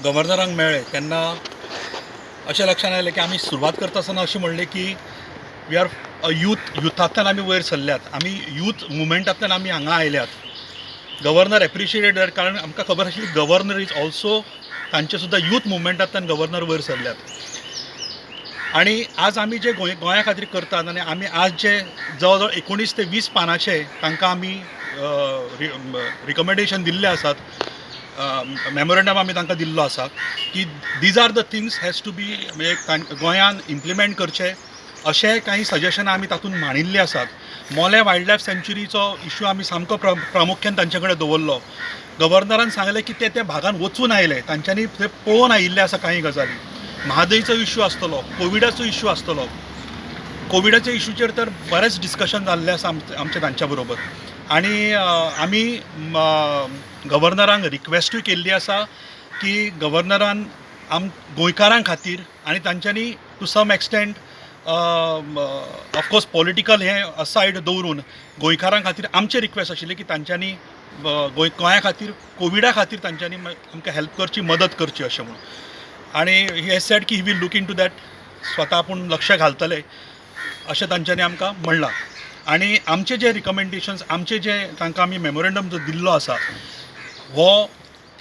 गव्हर्नरांक मेळ्ळे तेन्ना अशें लक्षान आयलें की आमी सुरवात करता आसतना अशें म्हणलें की वी आर युथांतल्यान आमी वयर सरल्यात, आमी यूथ मुवमेंटांतल्यान आमी हांगा आयल्यात. गव्हर्नर एप्रिशिएटेड दॅट, कारण आमकां खबर आशिल्ली गव्हर्नर इज ऑल्सो तांचे सुद्दां यूथ मुवमेंटांतल्यान गव्हर्नर वयर सरल्यात. आणि आज आमी जे गोंया खातीर करतात आनी आमी आज जे जवळ जवळ 19 ते 20 पानांचे तांकां आमी रिकमेंडेशन दिल्ले आसात, मेमोरंडम आमी तांकां दिल्लो आसा की these are the things has to be, म्हणजे गोंयान इम्प्लिमेंट करचे अशें काही सजेशनां आमी तातूंत मांडिल्लीं आसात. मोले वायल्ड लायफ सँच्युरीचो इश्यू आमी सामको प्रामुख्यान तांचे कडेन दवरलो. गव्हर्नरान सांगलें की ते भागान वचून आयले, तांच्यांनी थंय पळोवन आयिल्ले आसा काही गजाली. म्हादयचो इश्यू आसतलो, कोविडाचो इश्यू आसतलो. कोविडाच्या इश्यूचेर तर बरेंच डिस्कशन जाल्लें आसा आमचें तांच्या बरोबर. आनी आमी गव्हर्नरांक रिक्वेस्टूय केल्ली आसा की गव्हर्नरान गोंयकारां खातीर आनी तांच्यांनी to some extent of course political हें असायड दवरून गोंयकारां खातीर आमची रिक्वेस्ट आशिल्ली की तांच्यांनी गोंया खातीर कोविडा खातीर तांच्यांनी आमकां हेल्प करची, मदत करची अशें म्हणून. आनी हे सेड की he will look into that, स्वता आपूण लक्ष घालतले अशें तांच्यांनी आमकां म्हणलां. आनी आमचे जे रिकमेंडेशन्स, आमचे जे तांकां आमी मेमोरंडम जो दिल्लो आसा हो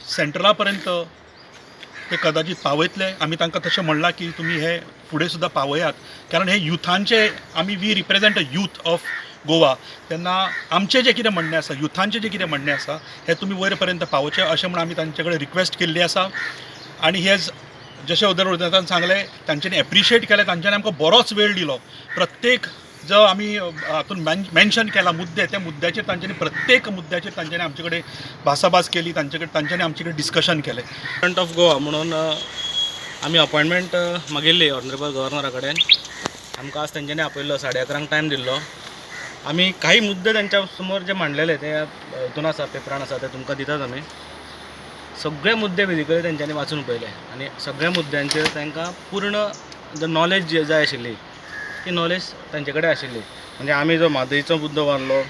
सेंट्रला पर्यंत ते कदाचित पावयतले. आमी तांकां तशें म्हणलां की तुमी हे फुडें सुद्दां पावयात, कारण हे युथांचे आमी we represent a youth of Goa. तेन्ना आमचें जें कितें म्हणणें आसा, युथांचें जें कितें म्हणणें आसा हें तुमी वयर पर्यंत पावोवचें अशें म्हणून आमी तांचे कडेन रिक्वेस्ट केल्ली आसा. आनी हे जशें उदरगतान सांगलें, तांच्यांनी एप्रिशिएट केलें, तांच्यांनी आमकां बरोच वेळ दिलो. प्रत्येक जो आमी हातून मेन्शन केला मुद्दे, त्या मुद्द्याचेर तांच्यांनी प्रत्येक मुद्द्याचेर तांच्यांनी आमचे कडेन भासाभास केली, तांच्यांनी आमचे कडेन डिस्कशन केलें. फ्रंट ऑफ गोवा म्हणून आमी अपॉयंटमेंट मागिल्ली ऑनरेबल गव्हर्नरा कडेन. आमकां आज तेंच्यांनी आपयल्लो 11:30 टायम दिल्लो. आमी काही मुद्दे तेंच्या समोर जे मांडलेले ते हितून आसा, पेपरान आसा, ते तुमकां दितात आमी. सगळे मुद्दे बेजिकली तेंच्यांनी वाचून पळयले आनी सगळ्या मुद्द्यांचेर तांकां पूर्ण नॉलेज जी जाय आशिल्ली ती नॉलेज तांचे कडेन आशिल्ली. म्हणजे आमी जो म्हादयचो मुद्दो मांडलो,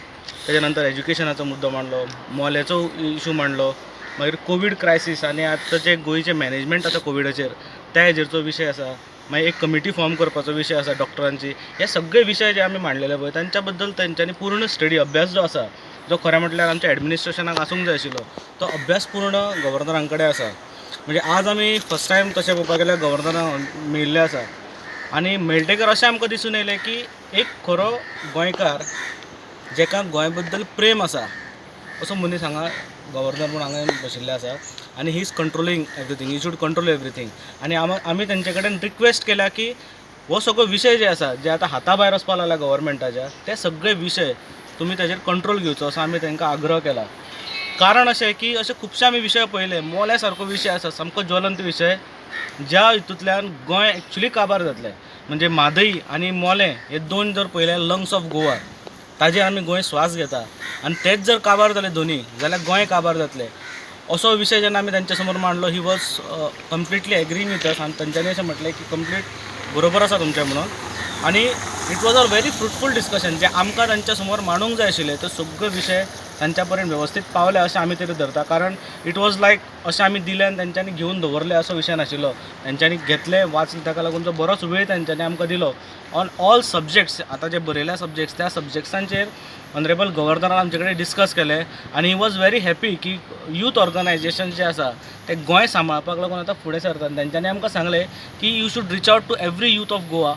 तेच्या नंतर एज्युकेशनाचो मुद्दो मांडलो, मोल्याचो इशू मांडलो, मागीर कोवीड क्रायसीस आनी आतांचे गोंयचें मॅनेजमेंट आसा कोविडाचेर त्या हेजेरचो विशय आसा. मागीर एक कमिटी फॉर्म करपाचो विशय आसा डॉक्टरांची. हे सगळे विशय जे आमी मांडलेले पळय तांच्या बद्दल तेंच्यांनी पूर्ण स्टडी, अभ्यास जो आसा, जो खरें म्हटल्यार आमच्या एडमिनिस्ट्रेशनाक आसूंक जाय आशिल्लो, तो अभ्यास पूर्ण गव्हर्नरां कडेन आसा. म्हणजे आज आमी फर्स्ट टायम तशें पळोवपाक गेल्यार गव्हर्नरांक मेळिल्ले आसा. आनी मेळटकर अशें आमकां दिसून येयलें की एक खरो गोंयकार जेका गोंया बद्दल प्रेम आसा असो मनीस हांगा गव्हर्नर म्हूण हांगा बशिल्ले आसा. आनी he is controlling everything, he should control everything. आनी आमी तेंचे कडेन रिक्वेस्ट केल्या की हो सगळो विशय जे आसा, जे आतां हाता भायर वचपाक लागला गव्हर्नमेंटाच्या, ते सगळे विशय तुमी ताचेर कंट्रोल घेवचो असो आमी तांकां आग्रह केला. कारण अशें की अशे खुबशे आमी विशय पळयले. मोल्या सारको विशय आसा, सामको ज्वलंत विशय, ज्या हितूंतल्यान गोंय एक्चुली काबार जातलें. म्हणजे म्हादई आनी मोलें हे दोन जर पळयले लंग्स ऑफ गोवा, ताजेर आमी गोंय स्वास घेता आनी तेच जर काबार जाले दोनी जाल्यार गोंय काबार जातलें. असो विशय जेन्ना आमी तांच्या समोर मांडलो, he was completely agreeing with us. आनी तांच्यांनी अशें म्हटलें की कंप्लीट बरोबर आसा तुमचें म्हणून. आनी it was a very fruitful discussion. जे आमकां तांच्या समोर मांडूंक जाय आशिल्ले ते सगळे विशय तांच्या पर्यंत वेवस्थीत पावले अशें आमी तरी धरता. कारण इट वॉज लायक अशें आमी दिलें आनी तांच्यांनी घेवन दवरलें असो विशय नाशिल्लो. तांच्यांनी घेतलें, वाचलें, ताका लागून जो बरोच वेळ तांच्यांनी आमकां दिलो ऑन ऑल सब्जेक्ट्स. आतां जे बरयल्या सब्जेक्ट्स, त्या सब्जेक्ट्सांचेर ऑनरेबल गव्हर्नरान आमचे कडेन डिस्कस केलें. आनी ही वॉज व्हेरी हॅपी की यूथ ऑर्गनायजेशन जे आसा ते गोंय सांबाळपाक लागून आतां फुडें सरतात. तांच्यांनी आमकां सांगलें की you should reach out to every youth of Goa,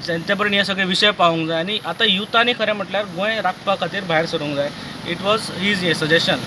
तांचे पर्यंत हे सगळे विशय पावूंक जाय. आनी आतां युथांनी खरें म्हटल्यार गोंय राखपा खातीर भायर सरूंक जाय. इट वॉज हीज हे सजेशन.